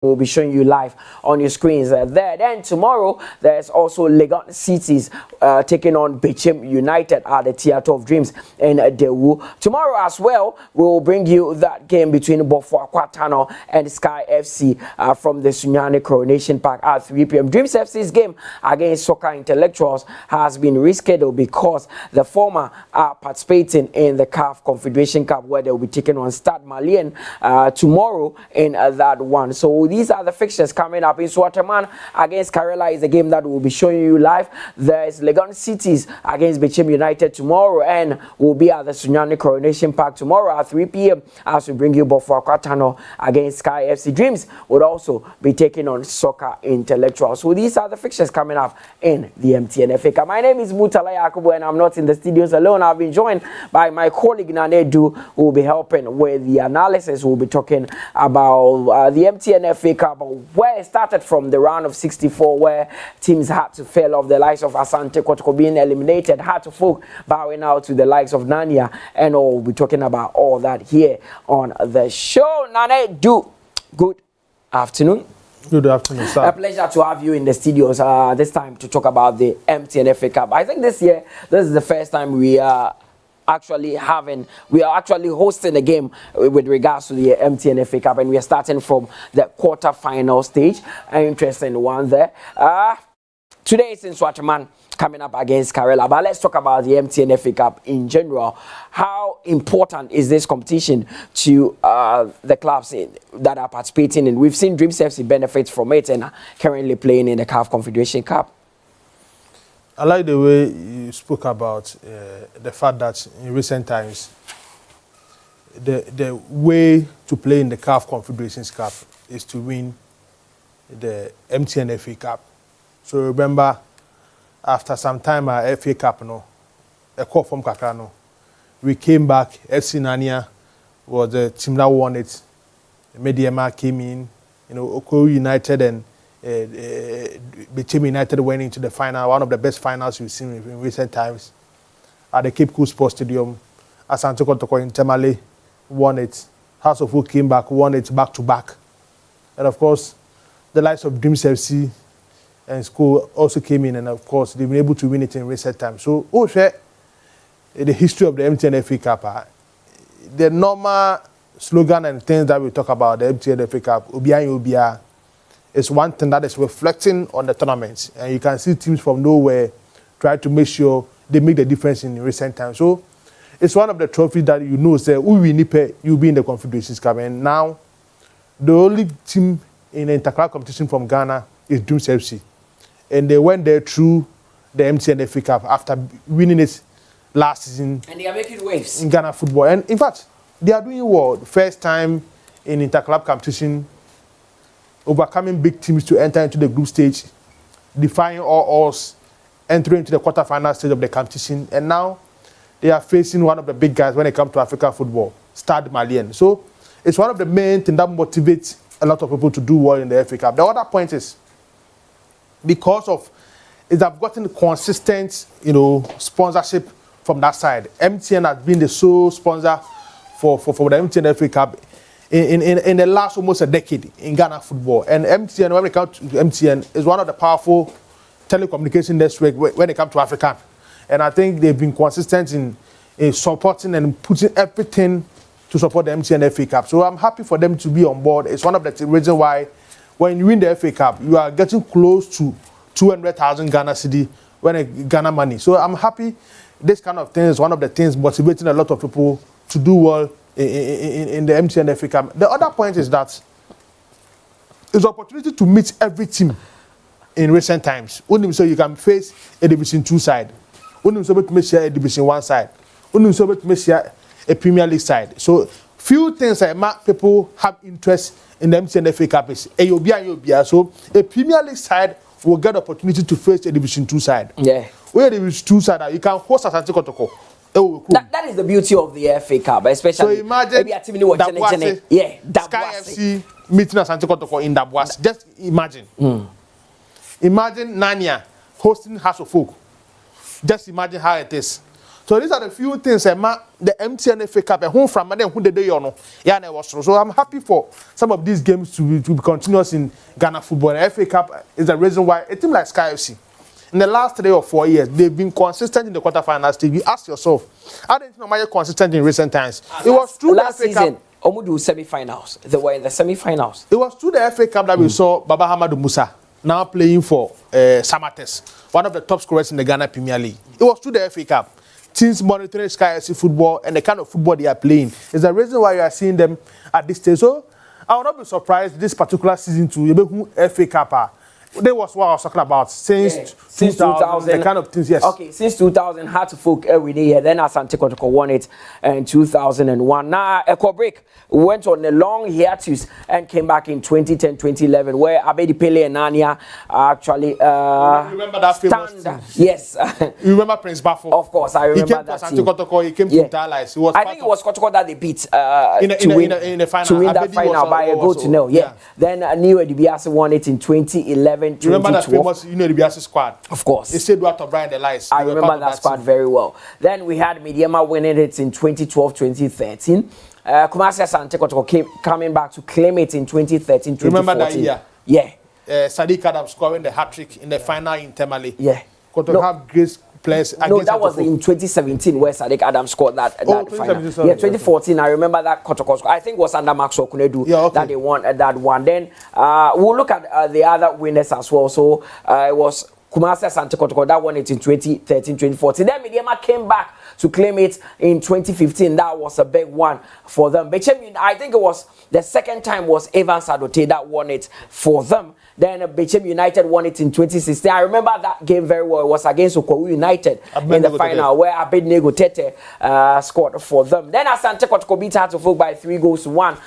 We'll be showing you live on your screens there. Then tomorrow, there's also Legon Cities taking on Bechim United at the Theatre of Dreams in Dewu. Tomorrow as well, we'll bring you that game between Bofo Aquatano and Sky FC from the Sunyani Coronation Park at 3 p.m. Dreams FC's game against Soccer Intellectuals has been rescheduled because the former are participating in the CAF Confederation Cup, where they'll be taking on Stade Malien tomorrow in that one. So these are the fixtures coming up. Nsoatreman against Karela is the game that we'll be showing you live. There's Legon Cities against Bechim United tomorrow, and we'll be at the Sunyani Coronation Park tomorrow at 3 p.m. as we bring you Bofo Aquatano against Sky FC. Dreams would also be taking on Soccer Intellectuals. So these are the fixtures coming up in the MTN FA Cup. My name is Mutala Yakubu, and I'm not in the studios alone. I've been joined by my colleague Nanedu, who will be helping with the analysis. We'll be talking about the MTN FA Cup, where it started from the round of 64, where teams had to fail off. The likes of Asante Kotoko being eliminated, had to folk bowing out to the likes of Nanya, and all. We'll be talking about all that here on the show. Nanedu, good afternoon. Good afternoon, sir. A pleasure to have you in the studios this time to talk about the MTN FA Cup. I think this year, this is the first time we are actually hosting a game with regards to the MTN FA Cup, and we are starting from the quarter-final stage. An interesting one there. Today is Nsoatreman coming up against Karela, but let's talk about the MTN FA Cup in general. How important is this competition to the clubs that are participating in? We've seen Dreams FC benefit from it and are currently playing in the CAF Confederation Cup. I like the way you spoke about the fact that in recent times, the way to play in the CAF Confederations Cup is to win the MTN FA Cup. So remember, after some time at FA Cup, a call from Kakra, we came back. FC Nania was the team that won it. Mediama came in, Oko United and Bechim United went into the final, one of the best finals we've seen in recent times, at the Cape Cool Sports Stadium. Asante Kotoko in Temale won it. House of Oak came back, won it back-to-back. And of course, the likes of Dreams FC and School also came in, and of course, they've been able to win it in recent times. So, the history of the MTN FA Cup, the normal slogan and things that we talk about, the MTN FA Cup, Obia, is one thing that is reflecting on the tournament. And you can see teams from nowhere try to make sure they make the difference in recent times. So it's one of the trophies that say, you'll be in the Confederations Cup. And now, the only team in the interclub competition from Ghana is Dreams FC. And they went there through the MTN FA Cup after winning it last season. And they are making waves in Ghana football. And in fact, they are doing well. First time in interclub competition, overcoming big teams to enter into the group stage, defying all odds, entering into the quarter-final stage of the competition, and now they are facing one of the big guys when it comes to African football, Stade Malien. So it's one of the main things that motivates a lot of people to do well in the FA Cup. The other point is, because of it, I've gotten consistent, sponsorship from that side. MTN has been the sole sponsor for the MTN FA Cup in the last almost a decade in Ghana football. And MTN, when it comes to MTN, is one of the powerful telecommunication networks when it comes to Africa. And I think they've been consistent in supporting and putting everything to support the MTN FA Cup. So I'm happy for them to be on board. It's one of the reasons why when you win the FA Cup, you are getting close to 200,000 Ghana cedi Ghana money. So I'm happy. This kind of thing is one of the things motivating a lot of people to do well in the MTN FA Cup. The other point is that it's an opportunity to meet every team in recent times. So you can face a Division 2 side. So a Division 1 side. So a Premier League side. So few things that make people have interest in the MTN FA Cup is AOBIA. So a Premier League side will get the opportunity to face a Division 2 side. Yeah. Where a Division 2 side, you can host Asante Kotoko. That is the beauty of the FA Cup, especially. So imagine Sky FC meeting Asante Kotoko in Dabuase. Just imagine. Imagine Nanya hosting House of Folk. Just imagine how it is. So these are the few things the MTN FA Cup and home from and then who the day on. Yeah, was so I'm happy for some of these games to be continuous in Ghana football. And FA Cup is the reason why a team like Sky FC in the last 3 or 4 years they've been consistent in the quarterfinal stage. You ask yourself, I didn't know why consistent in recent times. It was through last the FA season. Cup. Omudu semi-finals. They were in the semi-finals. It was through the FA Cup that we saw Baba Hamadou Musa now playing for Samates, one of the top scorers in the Ghana Premier League. It was through the FA Cup. Teams monitoring Sky FC football and the kind of football they are playing is the reason why you are seeing them at this stage. So I will not be surprised this particular season to FA Cup. That was what I was talking about since 2000, the kind of things, yes. Okay, since 2000, had to folk every day. Then Asante Kotoko won it in 2001. Now, Echo Break went on a long hiatus and came back in 2010, 2011, where Abedi Pele and Nania actually remember that famous team? Yes. You remember Prince Bafo? Of course, I remember that team. He came to Dallas. I think it was Kotoko that they beat in the final. To win that final by a goal to nil. Yeah. Then New Edibiase won it in 2011. Remember that famous Edibiase squad? Of course. They said what to Brian the Lies. I remember that squad very well. Then we had Mediama winning it in 2012, 2013. Kumasi Asante Kotoko coming back to claim it in 2013, 2014. Remember that year? Yeah. Sadiq Adams scoring the hat-trick in the final in Tamale. Yeah. Kotoko have great players. No, that was in 2017 where Sadiq Adams scored that final. Yeah, 2014. I remember that Kotoko score. I think it was under Maxwell Kunedu that they won that one. Then we'll look at the other winners as well. So it was Kumasi Asante Kotoko that won it in 2013, 2014. Then Mediama came back to claim it in 2015. That was a big one for them. Bechem, I think it was the second time was Evans Adote that won it for them. Then Bechem United won it in 2016. I remember that game very well. It was against Okwawu United in the final where Abednego Tete scored for them. Then Asante Kotoko beat Hartlepool by 3-1.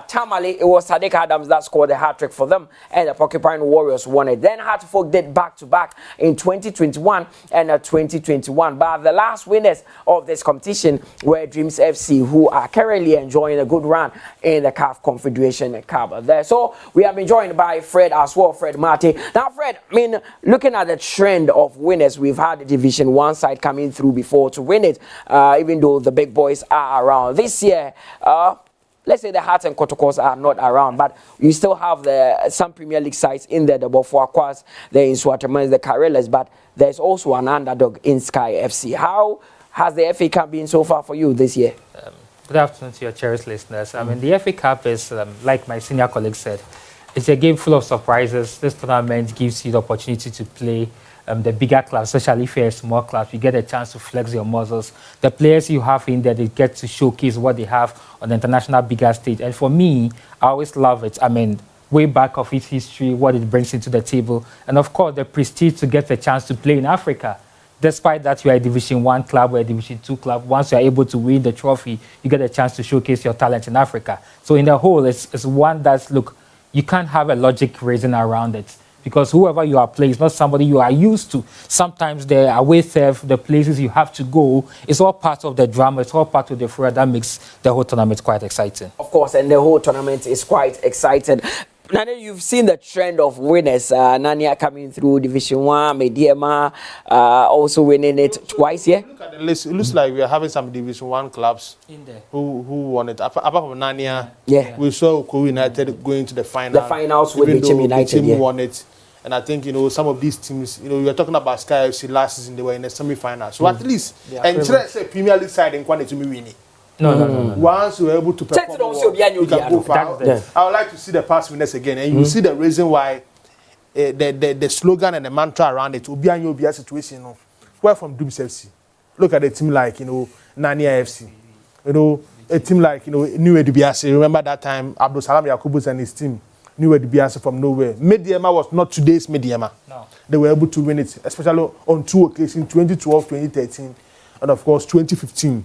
Tamale, it was Sadiq Adams that scored the hat-trick for them, and the Porcupine Warriors won it. Then Hartlepool did back-to-back in 2021 and 2021. But the last winners of this competition were Dreams FC, who are currently enjoying a good run in the CAF Confederation Cup there. So we have been joined by Fred as well, Fred Mate. Now, Fred, I mean, looking at the trend of winners, we've had the Division 1 side coming through before to win it, even though the big boys are around. This year, let's say the Hearts and Kotokos are not around, but you still have some Premier League sides in there, the Bofuakwas, the Nsoatreman, the Karelas, but there's also an underdog in Sky FC. How has the FA Cup been so far for you this year? Good afternoon to your cherished listeners. I mean, the FA Cup is, like my senior colleague said, it's a game full of surprises. This tournament gives you the opportunity to play the bigger clubs, especially if you're a small club. You get a chance to flex your muscles. The players you have in there, they get to showcase what they have on the international bigger stage. And for me, I always love it. I mean, way back of its history, what it brings into the table. And of course, the prestige to get a chance to play in Africa. Despite that, you are a Division 1 club or a Division 2 club. Once you are able to win the trophy, you get a chance to showcase your talent in Africa. So in the whole, it's one that's, look, you can't have a logic reason around it, because whoever you are playing is not somebody you are used to. Sometimes the away theft, the places you have to go, it's all part of the drama, it's all part of the furor that makes the whole tournament quite exciting. Of course, and the whole tournament is quite exciting. Nani, you've seen the trend of winners. Nania coming through Division 1, Mediama also winning it twice, yeah? Look at the list. It looks like we are having some Division 1 clubs in there who won it. Apart from Nania, we saw Okwawu United going to the final. The finals with Bechem United, the team won it. And I think, some of these teams, you were talking about Sky FC last season, they were in the semi-final. So at least, and say Premier League side in quantity to me winning. No. Once you're able to perform well, you can go far. I would like to see the past winners again, and you see the reason why the slogan and the mantra around it will be a situation. Where from Dreams FC? Look at a team like Nania FC, a team like New Edibiase. Remember that time Abdul Salam Yakubus and his team, New Edibiase from nowhere. Mediama was not today's Mediama. No, they were able to win it, especially on 2 occasions: 2012, 2013, and of course 2015.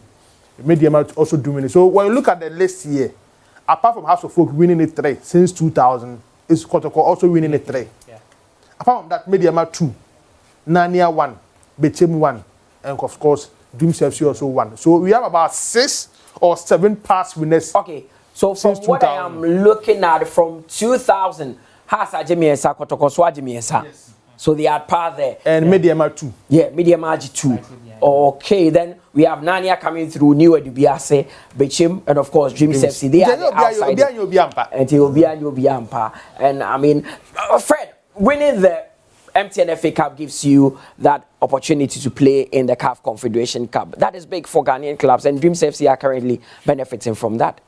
Mediama also doing it. So when you look at the list here, apart from House of Folk winning it 3 since 2000, is Kotoko also winning it 3. Yeah. Apart from that, Mediama 2, Nania 1, Bechem 1, and of course Dreams FC also 1. So we have about 6 or 7 past winners. Okay, so from what I am looking at, from 2000, Hasa Jemiensa, Kotoko Swajimiensa. Yes. So they are part there. And Mediama 2. Yeah, Mediama 2. Okay, then we have Nania coming through, New Edubiase, Bechim, and of course Dreams FC. They are the outside. And he will be and you'll be ampa. And I mean, Fred, winning the MTN FA Cup gives you that opportunity to play in the CAF Confederation Cup. That is big for Ghanaian clubs, and Dreams FC are currently benefiting from that.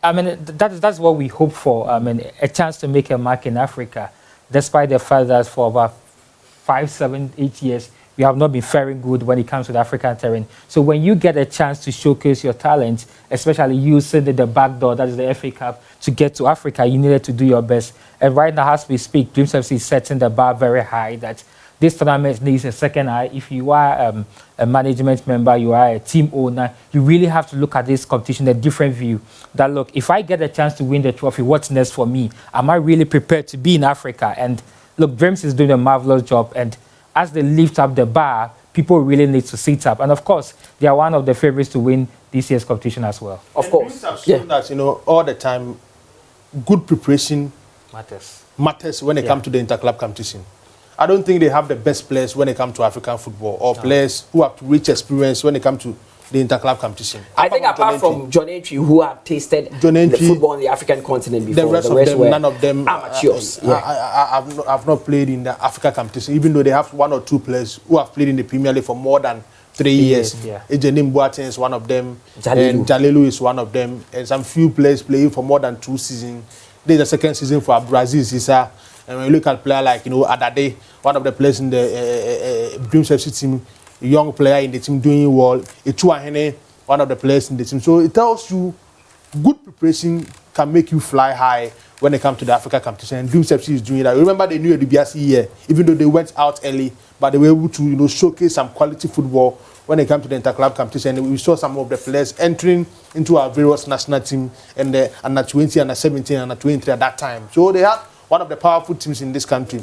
I mean, that's what we hope for. I mean, a chance to make a mark in Africa, despite the fact that for about 5, 7, 8 years, we have not been faring good when it comes to the African terrain. So when you get a chance to showcase your talent, especially using the back door, that is the FA Cup, to get to Africa, you needed to do your best. And right now, as we speak, Dreams FC is setting the bar very high that this tournament needs a second eye. If you are a management member, you are a team owner, you really have to look at this competition a different view. That, look, if I get a chance to win the trophy, what's next for me? Am I really prepared to be in Africa? And look, Dreams is doing a marvelous job. And as they lift up the bar, people really need to sit up. And of course, they are one of the favorites to win this year's competition as well. Of course. Have shown that, all the time, good preparation matters when it comes to the interclub competition. I don't think they have the best players when it comes to African football, or players who have rich experience when it comes to the interclub competition. I think apart from John Entry, who have tasted the football on the African continent before, the rest of them, none of them amateurs. I've not played in the Africa competition, even though they have 1 or 2 players who have played in the Premier League for more than 3 years. Ejenim Boateng is one of them, and Jalelu is one of them, and some few players playing for more than 2 seasons. This is the second season for Brazil, Sisa. And when you look at a player like, Adade, one of the players in the Dreams FC team, a young player in the team doing well, Etuahene, one of the players in the team. So it tells you good preparation can make you fly high when it comes to the Africa competition. And Dreams FC is doing that. Remember, they knew the BRC year, even though they went out early, but they were able to showcase some quality football when it comes to the interclub competition. And we saw some of the players entering into our various national team and the under 20, under 17, under 23 at that time. So they had one of the powerful teams in this country.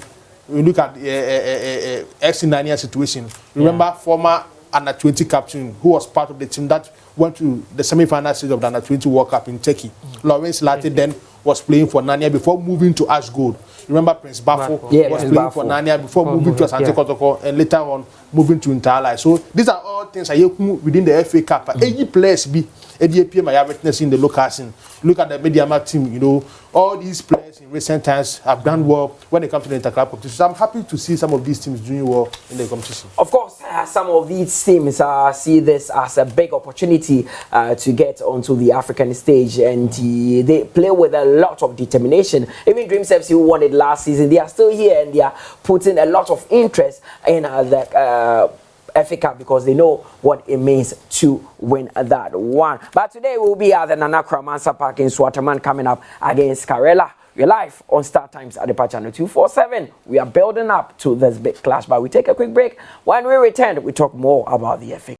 We look at ex-Nania situation. Remember former under 20 captain who was part of the team that went to the semi-final stage of the under 20 World Cup in Turkey. Lawrence Latte then was playing for Nania before moving to Ash Gold. Remember Prince Bafo was playing for Nania before moving to Asante Kotoko and later on moving to Intala. So these are all things within the FA Cup. Any players be ADAPM I have witnessed in the local scene. Look at the Mediamarkt team, all these players in recent times have done well when it comes to the interclub competition. So I'm happy to see some of these teams doing well in the competition. Of course, some of these teams see this as a big opportunity to get onto the African stage, and they play with a lot of determination. Even Dreams FC, who won it last season, they are still here and they are putting a lot of interest in the FA Cup because they know what it means to win that one. But today we'll be at the Nana Kramansa Park in Nsoatreman coming up against Karela. We're live on Star Times at the Patch Channel 247. We are building up to this big clash, but we take a quick break. When we return, we talk more about the FA Cup.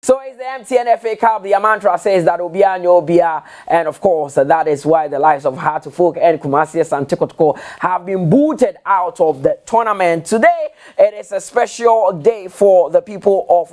So it's the MTN FA Cup. The mantra says that Obia and Obia, and of course that is why the lives of Heart of Folk and Kumasi Asante Kotoko have been booted out of the tournament. Today it is a special day for the people of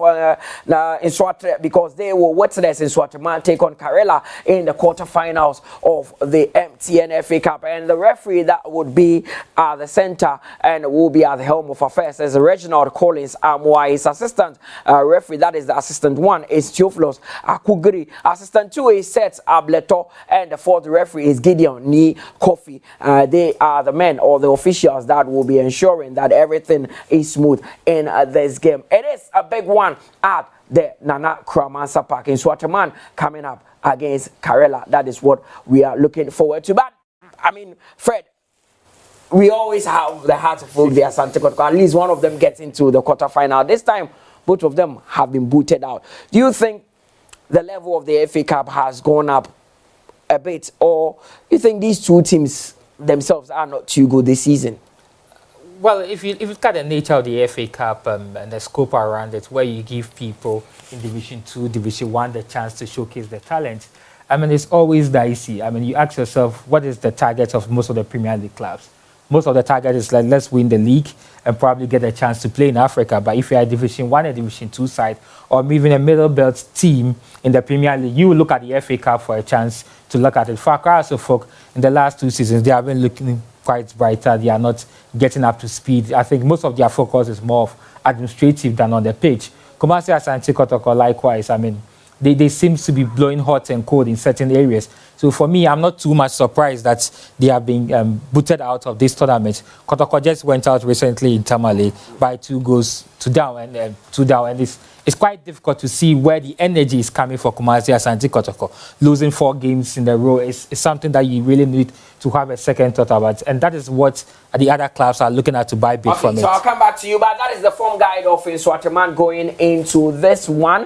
Nsoatreman because they will witness Nsoatreman take on Karela in the quarterfinals of the MTN FA Cup, and the referee that would be at the center and will be at the helm of affairs is Reginald Collins Amwa. His assistant referee, that is the assistant one, is Theophilus Akugiri. Assistant 2 is Seth Ableto, and the fourth referee is Gideon Ni Kofi. They are the men or the officials that will be ensuring that everything is smooth in this game. It is a big one at the Nana Kramansa Park in Nsoatreman coming up against Karela. That is what we are looking forward to. But I mean, Fred, we always have the Heart of Folk, the Asante Kotoko. At least one of them gets into the quarterfinal. This time, both of them have been booted out. Do you think the level of the FA Cup has gone up a bit, or you think these two teams themselves are not too good this season? Well, if you look at the nature of the FA Cup and the scope around it, where you give people in Division 2, Division 1 the chance to showcase their talent, I mean, it's always dicey. I mean, you ask yourself, what is the target of most of the Premier League clubs? Most of the target is like, let's win the league and probably get a chance to play in Africa. But if you're a Division 1 and Division 2 side, or even a middle belt team in the Premier League, you will look at the FA Cup for a chance to look at it. For Karela Utd, in the last 2 seasons, they have been looking quite brighter. They are not getting up to speed. I think most of their focus is more of administrative than on the pitch. Kumasi Asante Kotoko, likewise, I mean, they seem to be blowing hot and cold in certain areas. So for me, I'm not too much surprised that they have been booted out of this tournament. Kotoko just went out recently in Tamale by 2 goals to down, and it's quite difficult to see where the energy is coming for Kumasi Asante Kotoko. Losing 4 games in a row is something that you really need to have a second thought about, and that is what the other clubs are looking at to buy big from it. So I'll come back to you, but that is the form guide of Nsoatreman going into this one.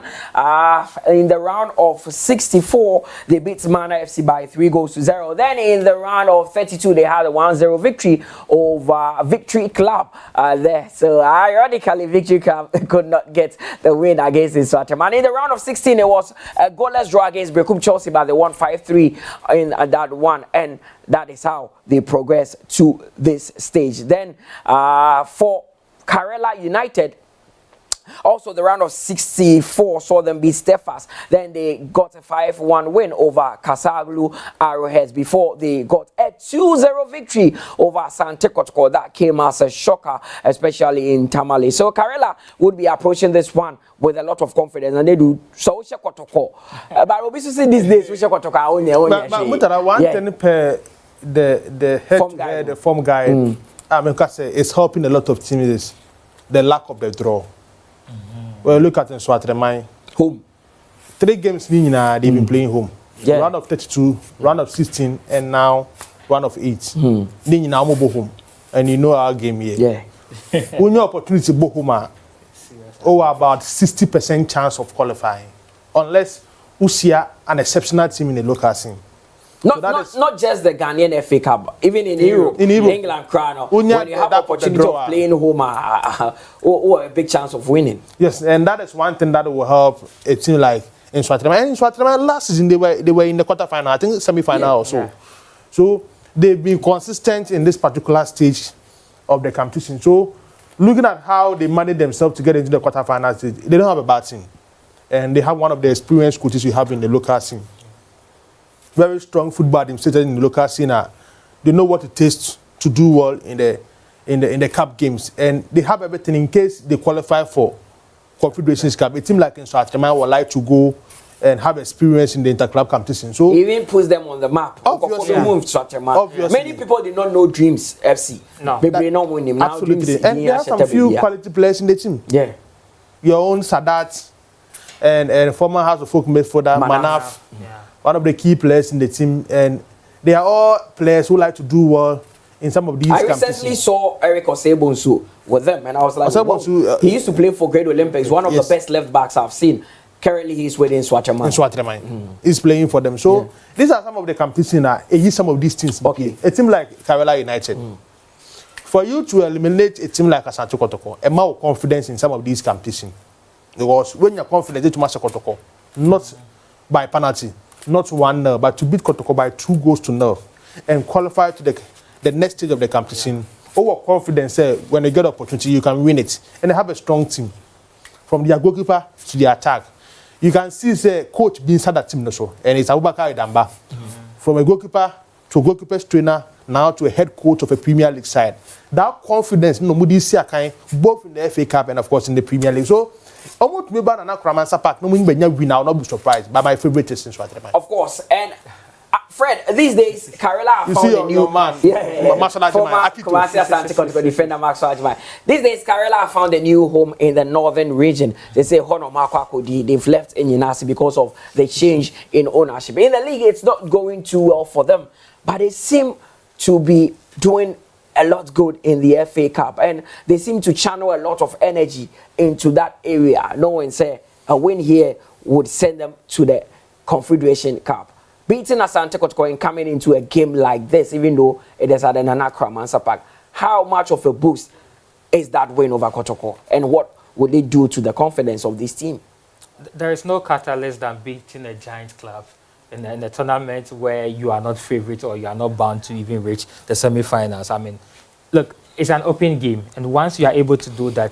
In the round of 64, they beat Mana FC by 3 goals to 0. Then in the round of 32, they had a 1-0 victory over Victory Club there. So ironically, Victory Club could not get the win against Nsoatreman. In the round of 16, it was a goalless draw against Brekum Chelsea, but they won 5-3 in that one, and that is how they progress to this stage. Then for Karela United, also the round of 64 saw them beat Stefas. Then they got a 5-1 win over Kasaglu Arrowheads before they got a 2-0 victory over Asante Kotoko. That came as a shocker, especially in Tamale. So Karela would be approaching this one with a lot of confidence, and they do so Kotoko. But obviously these days we Kotoko but Mutara, one thing per the head the form guide, I mean, because it's helping a lot of teams is the lack of the draw. Well, look at Nsoatreman. Home. 3 games they've been playing home. Yeah. Round of 32, round of 16, and now round of 8. Then now move home, and you know our game here. Yeah. When your opportunity to go home, about 60% chance of qualifying, unless you see an exceptional team in the local scene. Not just the Ghanaian FA Cup, even in Europe, in England, Crown, when you have opportunity of playing home, or a big chance of winning. Yes, and that is one thing that will help a team like Nsoatreman. And Nsoatreman last season they were in the quarterfinal, I think semi-final also. Yeah. So they've been consistent in this particular stage of the competition. So looking at how they manage themselves to get into the quarterfinal stage, they don't have a bad team, and they have one of the experienced coaches you have in the local scene. Very strong football administrators in the local scene. They know what it takes to do well in the cup games, and they have everything in case they qualify for Confederations Cup. A team like Nsoatreman would like to go and have experience in the interclub competition. So it even puts them on the map. Obviously, many people did not know Dreams FC. No, they not win him. Absolutely, and there are some few quality players in the team. Yeah, your own Sadat and former House of Folk midfielder Manaf. Yeah. One of the key players in the team, and they are all players who like to do well in some of these competitions. I recently saw Eric Osebonsu with them, and I was like, he used to play for Great Olympics, one of the best left backs I've seen. Currently, he's with Nsoatreman. He's playing for them. So these are some of the competitions that some of these teams. Okay. A team like Karela United. For you to eliminate a team like Asante Kotoko, and more confidence in some of these competitions. Because when you're confident, it's match Kotoko, not by penalty, not 1-0, but to beat Kotoko by 2 goals to 0 and qualify to the next stage of the competition. Over confidence, when you get opportunity, you can win it. And they have a strong team. From their goalkeeper to the attack. You can see the coach being inside that team also. And it's Abubakar Idamba. From a goalkeeper to a goalkeeper's trainer, now to a head coach of a Premier League side. That confidence, both in the FA Cup and of course in the Premier League. So, almost me ban na Kramansa Park. No mean win, I'll not be surprised. But my favorite is Nsoatreman. Of course, and Fred, these days Karela found a new man. Former Kumasi Asante defender Nsoatreman. These days Karela found a new home in the northern region. They say they've left in Inasi because of the change in ownership. In the league, it's not going too well for them, but they seem to be doing a lot good in the FA Cup, and they seem to channel a lot of energy into that area. No one say a win here would send them to the Confederation Cup. Beating Asante Kotoko and coming into a game like this, even though it is at the Nana Kramansa Park, how much of a boost is that win over Kotoko, and what would it do to the confidence of this team? There is no catalyst than beating a giant club in a tournament where you are not favorite or you are not bound to even reach the semi-finals. I mean, look, it's an open game, and once you are able to do that,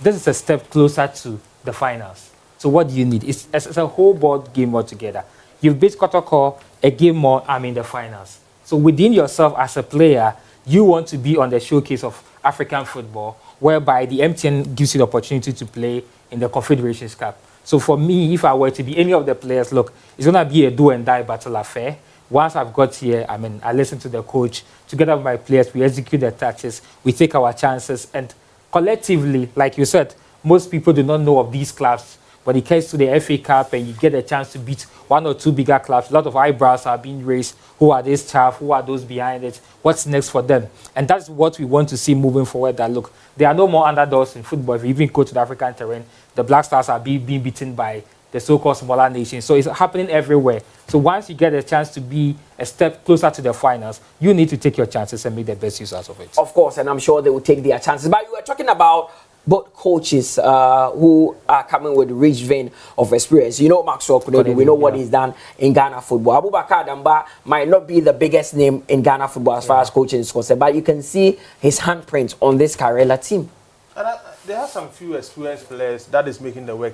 this is a step closer to the finals. So what do you need? It's a whole board game altogether. You've beat Kotoko, a game more, the finals. So within yourself as a player, you want to be on the showcase of African football, whereby the MTN gives you the opportunity to play in the Confederations Cup. So for me, if I were to be any of the players, look, it's going to be a do and die battle affair. Once I've got here, I listen to the coach. Together with my players, we execute the tactics, we take our chances, and collectively, like you said, most people do not know of these clubs. When it comes to the FA Cup and you get a chance to beat 1 or 2 bigger clubs, a lot of eyebrows are being raised. Who are these staff? Who are those behind it? What's next for them? And that's what we want to see moving forward. That look, there are no more underdogs in football. If you even go to the African terrain, the Black Stars are being beaten by the so-called smaller nations. So it's happening everywhere. So once you get a chance to be a step closer to the finals, you need to take your chances and make the best use out of it. Of course, and I'm sure they will take their chances. But you were talking about both coaches who are coming with a rich vein of experience. You know Maxwell Kunedu, we know what he's done in Ghana football. Abubakar Damba might not be the biggest name in Ghana football as far as coaching is concerned, but you can see his handprint on this Karela team. And there are some few experienced players that is making the work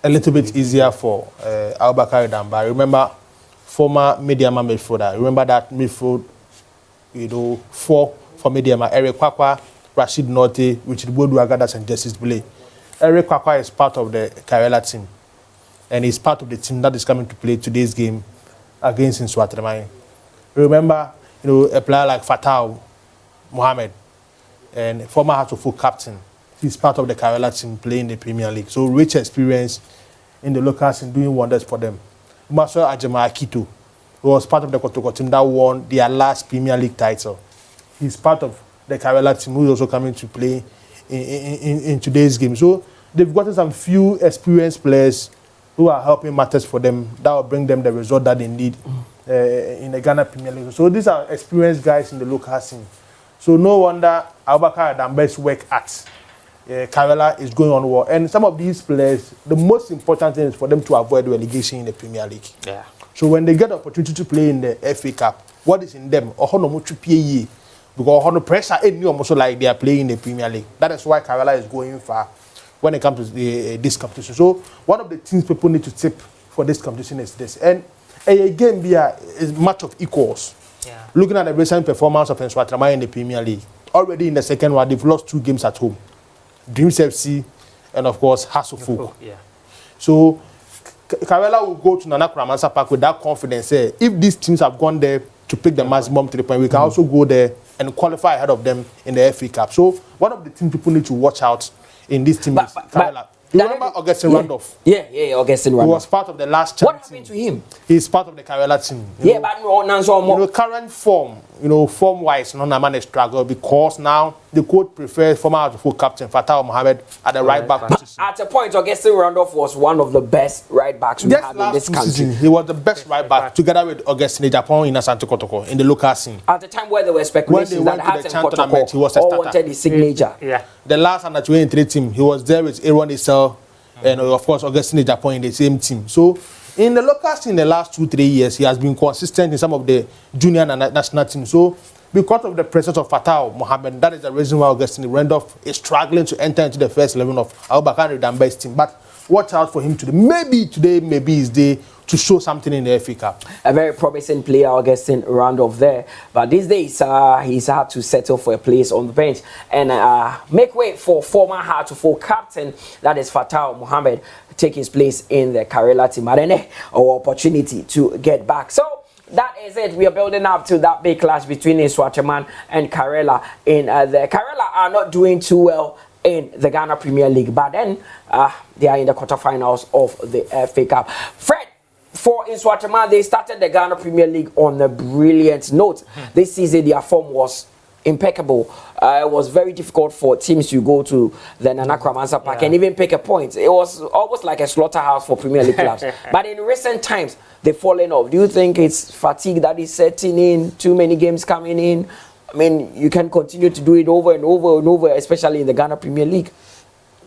a little bit easier for Abubakar Damba. I remember former Mediama midfielder. Remember that midfield, for Mediama, Eric Kwakwa, Rashid Norte, Richard Bodu Agadas, and Justice Bule. Eric Kwakwa is part of the Karela team, and he's part of the team that is coming to play today's game against Nsoatreman. Remember, a player like Fatah Mohammed, and former Hearts of Oak captain. He's part of the Karela team playing the Premier League. So rich experience in the local scene, doing wonders for them. Marcel Ajema Akito, who was part of the Kotoko team that won their last Premier League title. He's part of the Karela team, who is also coming to play in today's game. So they've gotten some few experienced players who are helping matters for them, that will bring them the result that they need in the Ghana Premier League. So these are experienced guys in the local scene. So no wonder Abubakar Damba's work at Karela is going on well. And some of these players, the most important thing is for them to avoid relegation in the Premier League. Yeah. So when they get the opportunity to play in the FA Cup, what is in them? Because pressure ain't also like they are playing in the Premier League. That is why Karela is going far when it comes to this competition. So one of the things people need to tip for this competition is this. And a game is much of equals. Yeah. Looking at the recent performance of Nsoatreman in the Premier League, already in the second round, they've lost 2 games at home. Dreams FC and of course Hearts of Oak. Yeah. So Karela will go to Nana Kramansa Park with that confidence. If these teams have gone there to pick the maximum 3 points, we can also go there and qualify ahead of them in the FA Cup. So one of the things people need to watch out in this team is Karela. You remember Augustine Randolph? Yeah, Augustine Randolph. Who was part of the last champ. What happened to him? He's part of the Karela team. But current form, form-wise, man is struggle because now the coach prefers former full captain Fatah Mohammed at the right back position. At a point, Augustine Randolph was one of the best right backs we have in this country. Season, he was the best right back together with Augustine Japan in Asante Kotoko in the local scene. At the time where there were speculations that Hearts and Kotoko he was a starter. wanted his signature. Yeah. The last under 23 team, he was there with Aaron Issel, and of course Augustine Japan in the same team. So in the local scene in the last 2-3 years, he has been consistent in some of the junior and national teams. So because of the presence of Fatah Mohammed, that is the reason why Augustine Randolph is struggling to enter into the first 11 of Abubakar Dambe's team. But watch out for him today. Maybe his day to show something in the FA Cup. A very promising player, Augustine Randolph there. But these days, he's had to settle for a place on the bench and make way for former Hearts-of-Oak captain, that is Fatah Mohammed, take his place in the Karela team. But our opportunity to get back. So that is it. We are building up to that big clash between Nsoatreman and Karela. The Karela are not doing too well in the Ghana Premier League, but then they are in the quarterfinals of the FA Cup. Fred, for Nsoatreman, they started the Ghana Premier League on a brilliant note. This season, their form was impeccable. It was very difficult for teams to go to the Nana Kramansa Park and even pick a point. It was almost like a slaughterhouse for Premier League clubs. But in recent times, they've fallen off. Do you think it's fatigue that is setting in, too many games coming in? I mean, you can continue to do it over and over and over, especially in the Ghana Premier League.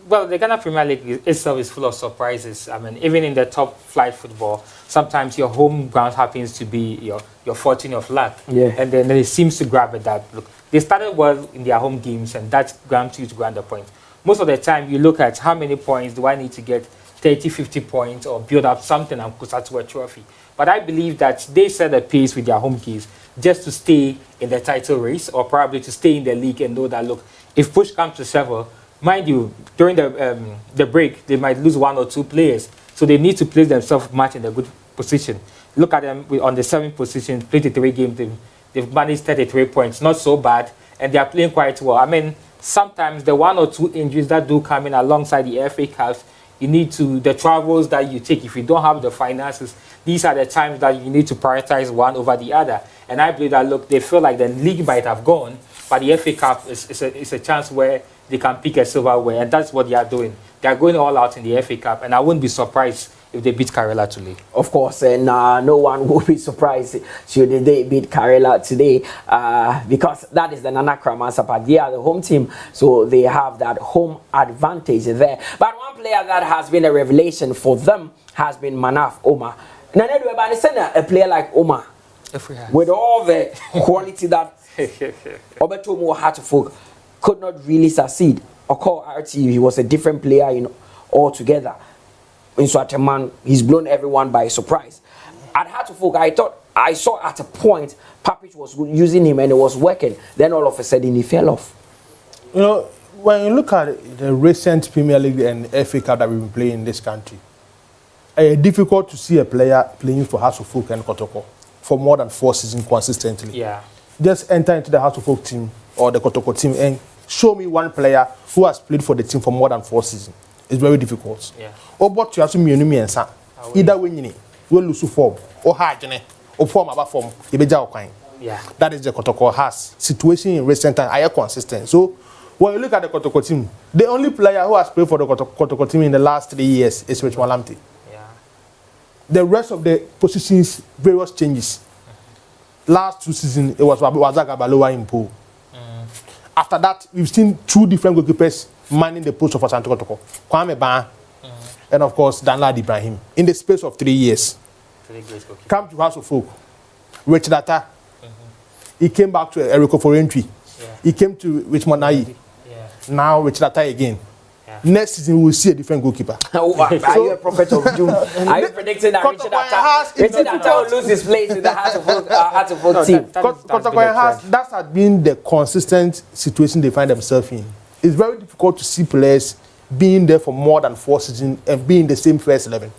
Well, the Ghana Premier League itself is full of surprises. I mean, even in the top flight football, sometimes your home ground happens to be your fortune of luck. Yeah. And then it seems to grab at that. Look, they started well in their home games, and that grants you to grant the point. Most of the time, you look at how many points do I need to get, 30, 50 points, or build up something and closer to a trophy. But I believe that they set a pace with their home games just to stay in the title race, or probably to stay in the league and know that, look, if push comes to shove, mind you, during the break, they might lose 1 or 2 players. So they need to place themselves much in a good position. Look at them on the 7th position, played the 3 games, they've managed 33 points. Not so bad, and they are playing quite well. I mean, sometimes the 1 or 2 injuries that do come in alongside the FA Cups, you need to, the travels that you take, if you don't have the finances, these are the times that you need to prioritize one over the other. And I believe that, look, they feel like the league might have gone, but the FA Cup is a chance where they can pick a silverware, and that's what they are doing. They are going all out in the FA Cup, and I wouldn't be surprised if they beat Karela today. Of course, and no one will be surprised should they beat Karela today, because that is the Nana Kramansa Park. They are the home team, so they have that home advantage there. But one player that has been a revelation for them has been Manaf Omar. Now, a player like Omar, with all the quality that Obetomo Hearts-of-Oak could not really succeed. Or RTU, he was a different player altogether. Nsoatreman, he's blown everyone by surprise. At Hearts-of-Oak, I saw at a point Papic was using him and it was working. Then all of a sudden he fell off. You know, when you look at the recent Premier League and FA Cup that we've been playing in this country, it's difficult to see a player playing for Hearts-of-Oak and Kotoko for more than 4 seasons consistently. Yeah. Just enter into the Hearts-of-Oak team or the Kotoko team and show me one player who has played for the team for more than 4 seasons. It's very difficult. Yeah. Or but you have to either when you will lose form or hard or form about form. Yeah. That is the Kotoko has situation in recent time. I are consistent. So when you look at the Kotoko team, the only player who has played for the Kotoko team in the last 3 years is Richmond Lamptey. Yeah. The rest of the positions, various changes. Last 2 seasons, it was Wazaga Balowa in pool. After that, we've seen 2 different goalkeepers manning the post of Asante Kotoko. Kwame Ban and, of course, Danlad Ibrahim. In the space of 3 years. Come to Hearts-of-Oak. Richard Atta. He came back to Eriko for entry. Yeah. He came to Richmond Nai. Yeah. Now Richard Atta again. Yeah. Next season, we will see a different goalkeeper. Are you a prophet of doom? Are you predicting that Richard Atta will lose his place in the Hearts-of-Oak team? That has been the consistent situation they find themselves in. It's very difficult to see players being there for more than 4 seasons and being the same first 11.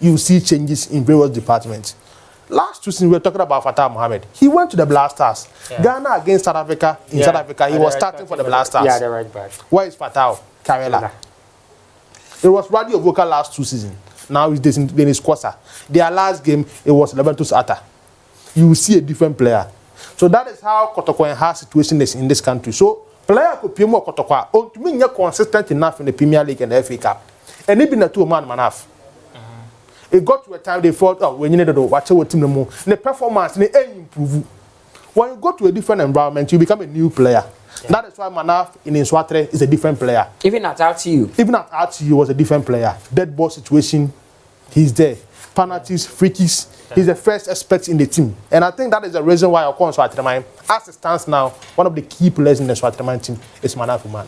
You see changes in various departments. Last 2 seasons, we were talking about Fatah Mohammed. He went to the Blasters. Yeah. Ghana against South Africa. In South Africa, he was starting for the Blasters. Yeah, the right back. Where is Fatah? Karela. It was Radio Vocal last 2 seasons. Now it's Dennis Kwasa. Their last game, it was Leventus Atta. You will see a different player. So that is how Kotoko has situation is in this country. So player could be more Kotoko. To me, you're consistent enough in the Premier League and the FA Cup. And even a 2-man Manaf. It got to a time they thought, oh, when you need to watch what team the more. The performance, they improve. When you go to a different environment, you become a new player. Yeah. That is why Manaf in Nsoatre is a different player. Even at RTU? Even at RTU was a different player. Dead ball situation, he's there. Penalties, free kicks, he's the first expert in the team. And I think that is the reason why Nsoatreman, as it stands now, one of the key players in the Nsoatreman team is Manaf Man.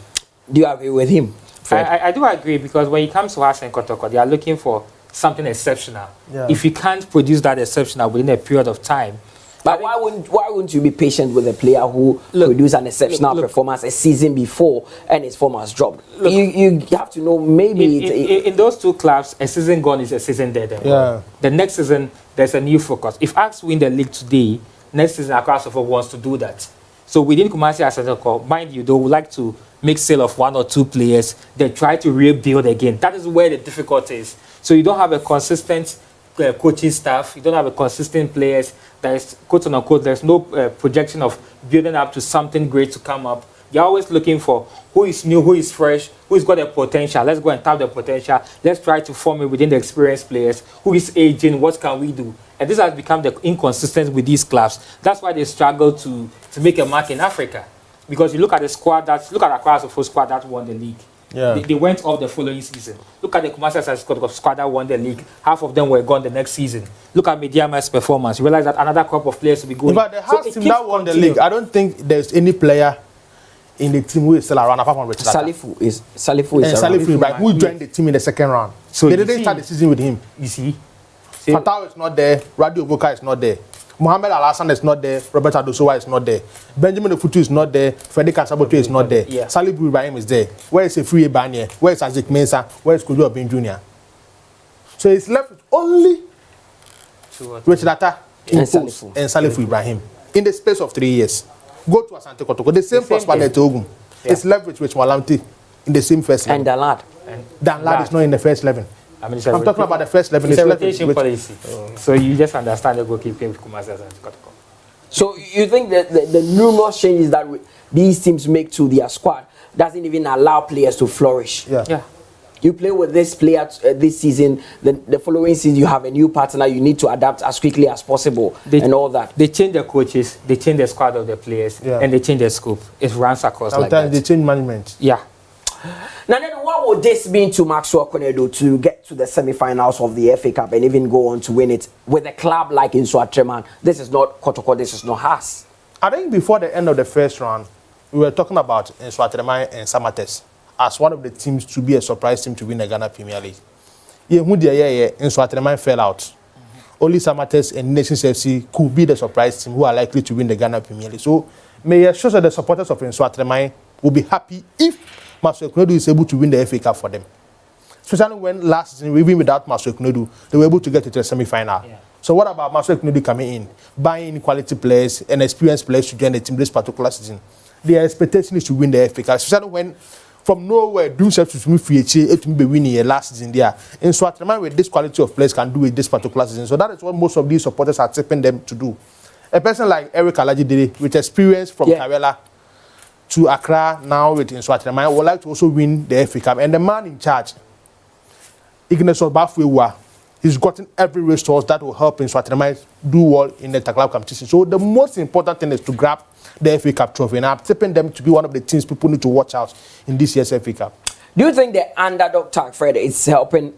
Do you agree with him? I do agree, because when it comes to us and Kotoko, they are looking for something exceptional. Yeah. If you can't produce that exceptional within a period of time. But why wouldn't you be patient with a player who produced an exceptional performance a season before and his form has dropped? You have to know, maybe in those two clubs, a season gone is a season dead. Yeah. The next season, there's a new focus. If Ajax win the league today, next season Accra wants to do that. So within Kumasi Asante, mind you, they would like to make sale of one or two players. They try to rebuild again. That is where the difficulty is. So you don't have a consistent coaching staff. You don't have a consistent players. There is, quote unquote, there's no projection of building up to something great to come up. You're always looking for who is new, who is fresh, who's got a potential. Let's go and tap the potential. Let's try to form it within the experienced players. Who is aging? What can we do? And this has become the inconsistency with these clubs. That's why they struggle to make a mark in Africa. Because you look at the squad look at Accra squad that won the league. Yeah. They went off the following season. Look at the Kumasi squad that won the league. Half of them were gone the next season. Look at Mediama's performance. You realize that another crop of players will be going. But the half team that won the league, I don't think there's any player in the team who is still around apart from Richard. Salifu is around. Who joined the team in the second round. So they didn't start the season with him. You see? Fatau is not there. Radio Boka is not there. Mohamed Alassane is not there. Robert Adosowa is not there. Benjamin Ofutu is not there. Freddy Kasaboto is not there. Yeah. Salibu Ibrahim is there. Where is Efri Ebanye? Where is Isaac Mensah? Where is Kojo Obin Jr.? So it's left with only Richard Atta and Salifu Ibrahim in the space of 3 years. Go to Asante Kotoko. The same Prosper Netogun. It's left with Rich Malamti in the same first 11. And Danlad. Danlad is not in the first 11. I mean, I'm talking about the first 11. It's a rotation policy. So you just understand the goalkeeper with Kumasi Asante Kotoko. So you think that the numerous changes that these teams make to their squad doesn't even allow players to flourish? Yeah. You play with this player this season, the following season you have a new partner, you need to adapt as quickly as possible and all that. They change the coaches, they change the squad of the players, and they change the scope. It runs across sometimes like that. They change management. Yeah. Now then, what would this mean to Maxwell Konedo to get to the semi-finals of the FA Cup and even go on to win it with a club like Nsoatreman? This is not Kotoko, this is not Haas. I think before the end of the first round, we were talking about Nsoatreman and Samates as one of the teams to be a surprise team to win the Ghana Premier League. Nsoatreman fell out. Only Samates and Nations FC could be the surprise team who are likely to win the Ghana Premier League. So, may I assure that the supporters of Nsoatreman will be happy if Maxwell Konedo is able to win the FA Cup for them. Especially when last season, even without Maxwell Konedo, they were able to get to the semi-final. Yeah. So what about Maxwell Konedo coming in, buying quality players and experienced players to join the team this particular season? Their expectation is to win the FA Cup. Especially when from nowhere, doing self to me free to be winning last season there. And so at the moment with this quality of players can do it this particular season. So that is what most of these supporters are tipping them to do. A person like Eric Alajidere with experience from Karela to Accra now with Nsoatreman would like to also win the FA Cup. And the man in charge, Ignace Bafwewa, he's gotten every resource that will help Nsoatreman do well in the club competition. So the most important thing is to grab the FA Cup trophy. And I'm tipping them to be one of the teams people need to watch out in this year's FA Cup. Do you think the underdog tag, Fred, is helping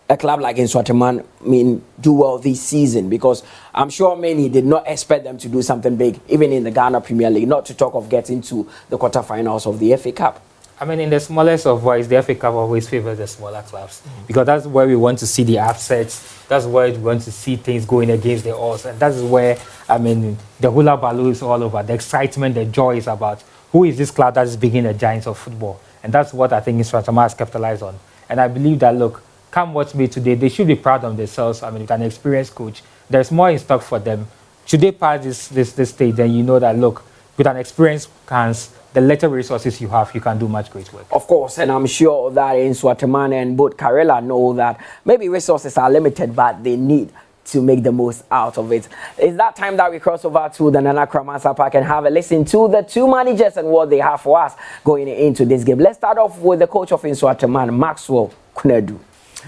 a club like Nsoatreman do well this season? Because I'm sure many did not expect them to do something big, even in the Ghana Premier League, not to talk of getting to the quarterfinals of the FA Cup. I mean, in the smallest of ways, the FA Cup always favors the smaller clubs because that's where we want to see the upsets. That's where we want to see things going against the odds. And that's where, I mean, the hula baloo is all over. The excitement, the joy is about who is this club that is beginning the giants of football. And that's what I think Nsoatreman has capitalized on. And I believe that, look, come watch me today, they should be proud of themselves. I mean, with an experienced coach, there's more in stock for them. Should they pass this stage, then you know that, look, with an experienced hands, the little resources you have, you can do much great work. Of course, and I'm sure that Nsoatreman and both Karela know that maybe resources are limited, but they need to make the most out of it. It's that time that we cross over to the Nana Kramasa Park and have a listen to the two managers and what they have for us going into this game. Let's start off with the coach of Nsoatreman, Maxwell Konedo.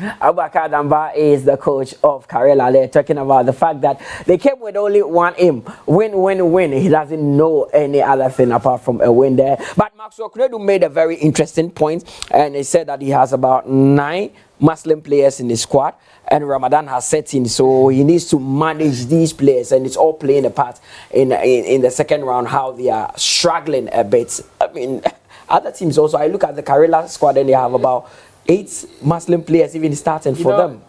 Abubakar Damba is the coach of Karela. They're talking about the fact that they came with only one aim: win, win, win. He doesn't know any other thing apart from a win there. But Nsoatreman made a very interesting point, and he said that he has about 9 Muslim players in his squad, and Ramadan has set in, so he needs to manage these players, and it's all playing a part in the second round, how they are struggling a bit. I mean, other teams also, I look at the Karela squad and they have about 8 Muslim players even starting for them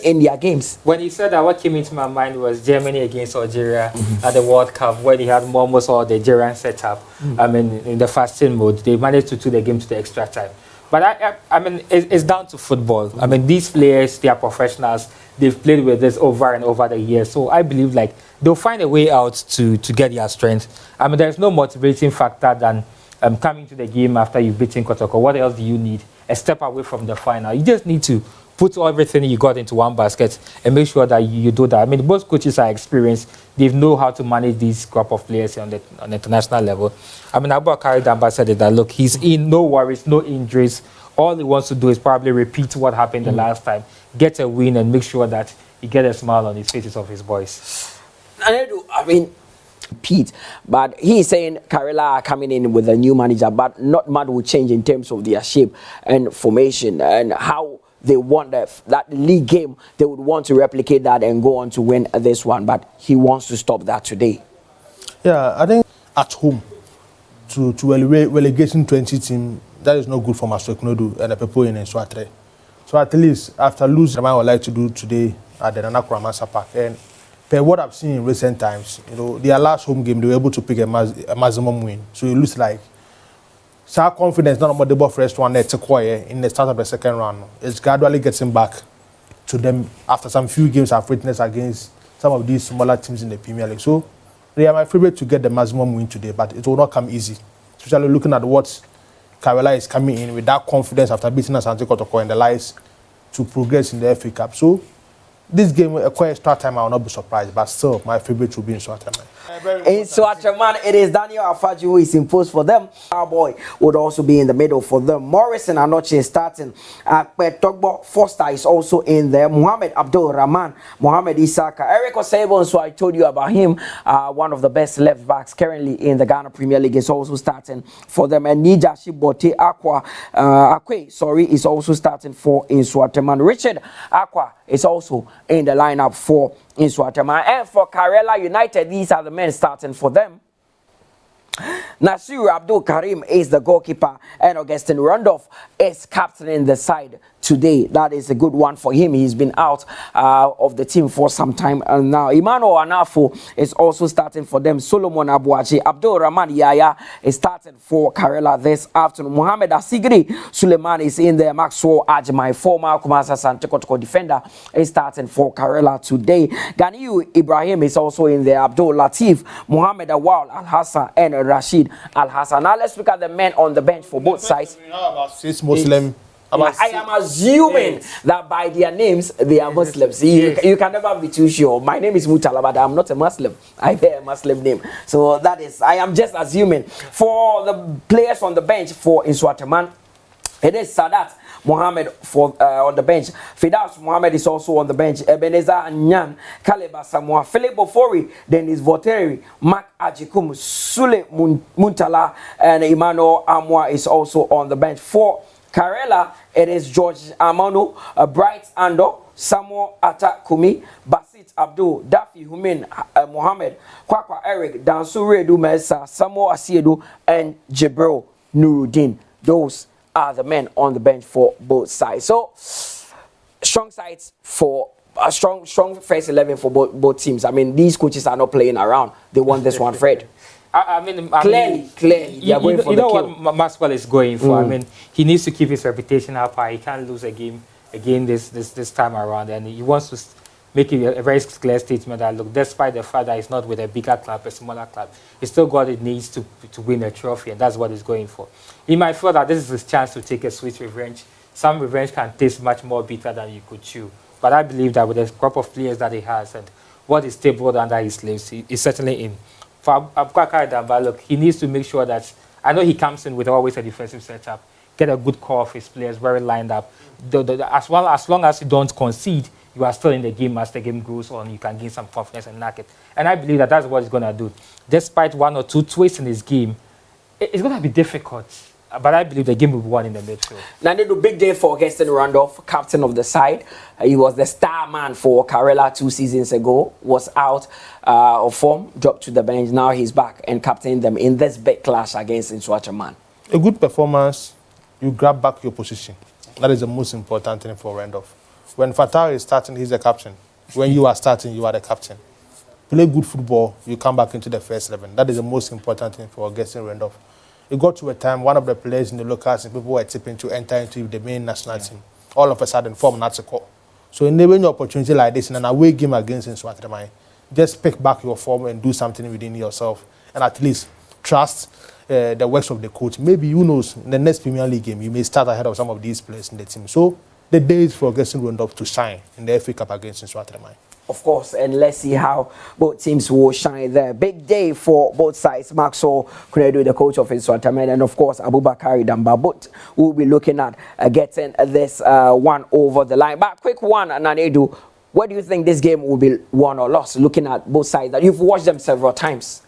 in their games. When he said that, what came into my mind was Germany against Algeria at the World Cup, where they had almost all the Algerian setup. I mean, in the fasting mode, they managed to do the game to the extra time. But I mean, it's down to football. I mean, these players, they are professionals. They've played with this over and over the years. So I believe like they'll find a way out to get their strength. I mean, there's no motivating factor than coming to the game after you've beaten Kotoko. What else do you need? A step away from the final. You just need to put everything you got into one basket and make sure that you do that. I mean, both coaches are experienced. They know how to manage these group of players on the international level. I mean, Abubakar Damba said that, look, he's in, no worries, no injuries. All he wants to do is probably repeat what happened the last time, get a win, and make sure that he gets a smile on his faces of his boys. I mean, Pete, but he's saying Karela are coming in with a new manager, but not much will change in terms of their shape and formation and how they want that league game. They would want to replicate that and go on to win this one, but he wants to stop that today. Yeah, I think at home to relegation 20 team, that is not good for Nsoatreman and the people in Nsoatreman. So at least after losing, I would like to do today at the Nana Kramasa Park. And per what I've seen in recent times, you know, their last home game, they were able to pick a maximum win. So it looks like some confidence, not about the first one in the start of the second round. It's gradually getting back to them after some few games of witness against some of these smaller teams in the Premier League. So they are my favorite to get the maximum win today, but it will not come easy. Especially looking at what Karela is coming in with that confidence after beating Asante Kotoko and the Lions to progress in the FA Cup. So this game, a quiet start time, I will not be surprised, but still, my favorite will be Nsoatreman. Nsoatreman, it is Daniel Afaji who is imposed for them. Our boy would also be in the middle for them. Morrison Anoche is starting. Togbo Foster is also in there. Mohamed Abdul Rahman, Mohamed Isaka, Eric Osebo, so I told you about him. One of the best left backs currently in the Ghana Premier League is also starting for them. And Nija Shibote Akwe, is also starting for Nsoatreman. Richard Aqua is also in the lineup for Nsoatreman. And for Karela United, these are the men starting for them. Nasir Abdul Karim is the goalkeeper, and Augustine Randolph is captaining the side today. That is a good one for him. He's been out of the team for some time now. Emmanuel Anafo is also starting for them. Solomon Abuachi, Abdul Rahman Yaya is starting for Karela this afternoon. Mohamed Asigri Suleiman is in there. Maxwell Ajmai, former Kumasa Santekotoko defender, is starting for Karela today. Ganiyu Ibrahim is also in there. Abdul Latif, Mohamed Awal Al Hassan, and Rashid Al Hassan. Now let's look at the men on the bench for both sides. About 6 Muslim. I am assuming that by their names they are Muslims. You can never be too sure. My name is Mutala, but I'm not a Muslim. I bear a Muslim name. So that is, I am just assuming. For the players on the bench for Nsoatreman, it is Sadat Mohammed on the bench. Fidas Mohammed is also on the bench. Ebenezer Nyan, Kaleba Samoa, Philip Bofori, Dennis Voteri, Mark Ajikum, Sule Muntala, and Emmanuel Amwa is also on the bench. For Karela, it is George Amano, Bright Ando, Samuel Atakumi, Basit Abdul, Dafi Humin, Mohammed, Kwakwa Eric, Dansure Dumesa, Samuel Asiedu, and Jibril Nuruddin. Those are the men on the bench for both sides. So, strong sides for a strong first 11 for both teams. I mean, these coaches are not playing around. They want this one, Fred. I mean, clearly, you know what Maxwell is going for. I mean, he needs to keep his reputation up high. He can't lose a game again this time around, and he wants to make a very clear statement that, look, despite the fact that he's not with a bigger club, a smaller club, he still got it needs to win a trophy, and that's what he's going for. He might feel that this is his chance to take a sweet revenge. Some revenge can taste much more bitter than you could chew, but I believe that with the crop of players that he has and what is tabled under his slaves, he's certainly in. For Abubakar Damba, look, he needs to make sure that, I know he comes in with always a defensive setup. get a good core of his players very lined up. As long as you don't concede, you are still in the game as the game goes on. You can gain some confidence and knock it. And I believe that that's what he's going to do. Despite one or two twists in his game, it's going to be difficult. But I believe the game will be won in the midfield. Now, the big day for Augustine Randolph, captain of the side. He was the star man for Karela 2 seasons ago. Was out of form, dropped to the bench. Now he's back and captaining them in this big clash against Nsoatreman. A good performance, you grab back your position. That is the most important thing for Randolph. When Fatal is starting, he's the captain. When you are starting, you are the captain. Play good football, you come back into the first 11. That is the most important thing for Augustine Randolph. It got to a time one of the players in the locals and people were tipping to enter into the main national team. All of a sudden, form not to call. So in any opportunity like this in an away game against Nsoatreman, just pick back your form and do something within yourself, and at least trust the works of the coach. Maybe, who knows, in the next Premier League game, you may start ahead of some of these players in the team. So the day is for Augustine Randolph to shine in the FA Cup against Nsoatreman. Of course, and let's see how both teams will shine there. Big day for both sides. Maxwell Kunedu, the coach of Nsoatreman, and of course Abubakar Damba. Both will be looking at getting this one over the line. But quick one, Nanedu, what do you think this game will be won or lost? Looking at both sides, that you've watched them several times.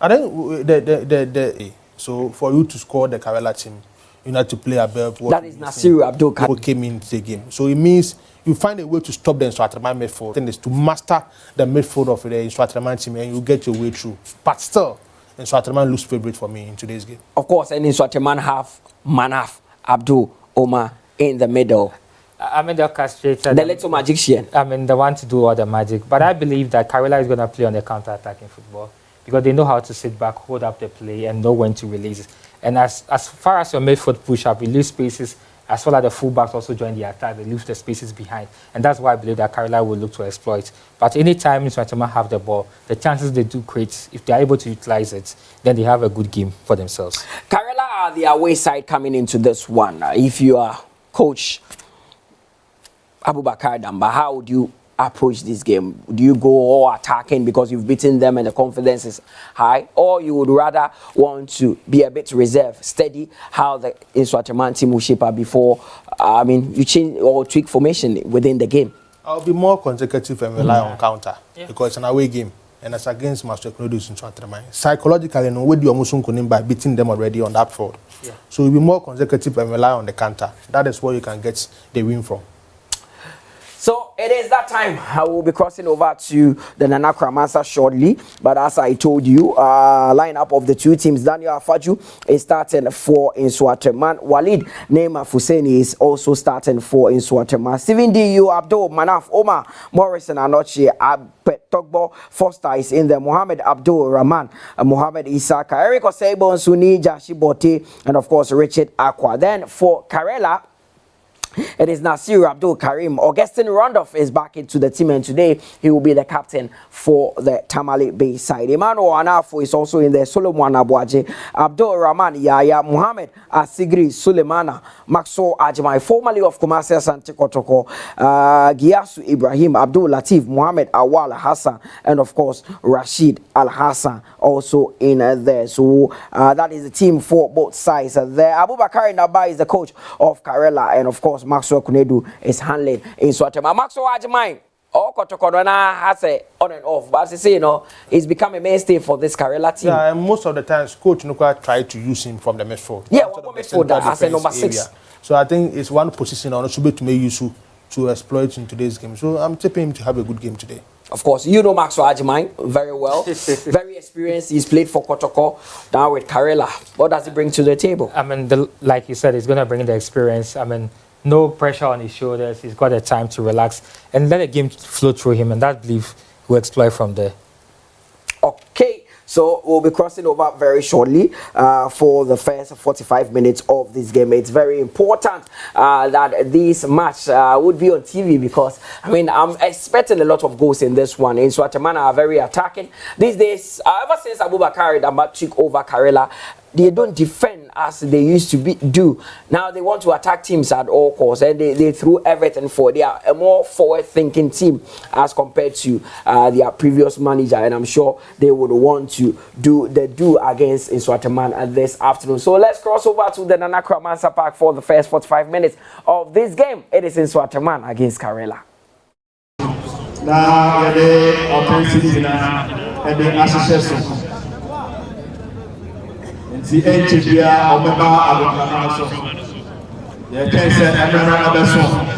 I think so for you to score the Karela team, you need to play above what that is Nasiru Abdul who came into the game. So it means you find a way to stop the Nsoatreman midfield. The thing is to master the midfield of the Nsoatreman team and you get your way through. But still, Nsoatreman looks favorite for me in today's game. Of course, and Nsoatreman have Manaf Abdul Omar in the middle. I mean, the orchestrator. The little magician. I mean, the one to do all the magic. But I believe that Karela is going to play on the counter-attacking football because they know how to sit back, hold up the play, and know when to release it. And as far as your midfield push up, you leave spaces, as well as the fullbacks also join the attack, they leave the spaces behind. And that's why I believe that Karela will look to exploit. But anytime Nsoatreman have the ball, the chances they do create, if they are able to utilize it, then they have a good game for themselves. Karela are the away side coming into this one. If you are coach Abubakar Damba, how would you approach this game? Do you go all attacking because you've beaten them and the confidence is high, or you would rather want to be a bit reserved, steady how the Nsoatreman team will shape up before you change or tweak formation within the game? I'll be more consecutive and rely on counter because it's an away game and it's against Master Clodus in Nsoatreman. Psychologically, no way do you by beating them already on that field. So you'll be more consecutive and rely on the counter. That is where you can get the win from. So it is that time. I will be crossing over to the Nana Kramansa shortly. But as I told you, lineup of the two teams, Daniel Afaju is starting for Nsoatreman. Walid Neymar Fuseni is also starting for Nsoatreman. Steven D.U. Abdul Manaf Omar Morrison Anochi Togbo Foster is in there. Mohammed Abdul Rahman, Mohammed Isaka, Eric Osebo Suni, Jashi Bote, and of course Richard Aqua. Then for Karela, it is Nasir Abdul Karim. Augustine Randolph is back into the team, and today he will be the captain for the Tamale Bay side. Emmanuel Anafo is also in there. Solomon Abuaje, Abdul Rahman Yaya, Muhammad Asigri Sulemana, Maxo Ajmai, formerly of Kumasi Asante Kotoko, Giasu Ibrahim, Abdul Latif, Muhammad Awal Hassan, and of course Rashid Al Hassan also in there. So that is the team for both sides there. Abubakar Naba is the coach of Karela, and of course Maxwell Kunedu is handling Nsoatreman. Maxwell Ajmai, Kotokodona has a on and off, but as you say, he's become a mainstay for this Karela team. Yeah, and most of the times, Coach Nuka tried to use him from the midfield. Yeah, one midfield as a number 6. Area. So I think it's one position on should be to make use to exploit in today's game. So I'm tipping him to have a good game today. Of course, you know Maxwell Ajmai very well. Very experienced. He's played for Kotoko, now with Karela. What does he bring to the table? I mean, like you said, he's going to bring the experience. I mean, no pressure on his shoulders. He's got the time to relax and let the game flow through him, and that belief will exploit from there. Okay, so we'll be crossing over very shortly for the first 45 minutes of this game. It's very important that this match would be on TV because, I'm expecting a lot of goals in this one. Nsoatreman are very attacking. These days, ever since Abubakar Damba took over Karela, they don't defend as they used to do. Now they want to attack teams at all costs, and they threw everything for. They are a more forward-thinking team as compared to their previous manager, and I'm sure they would want to do against Nsoatreman this afternoon. So let's cross over to the Nana Kramansa Park for the first 45 minutes of this game. It is Nsoatreman against Karela. Now, the offensive and the association. The engineer, Omega, Abakanaso. The case and Abison.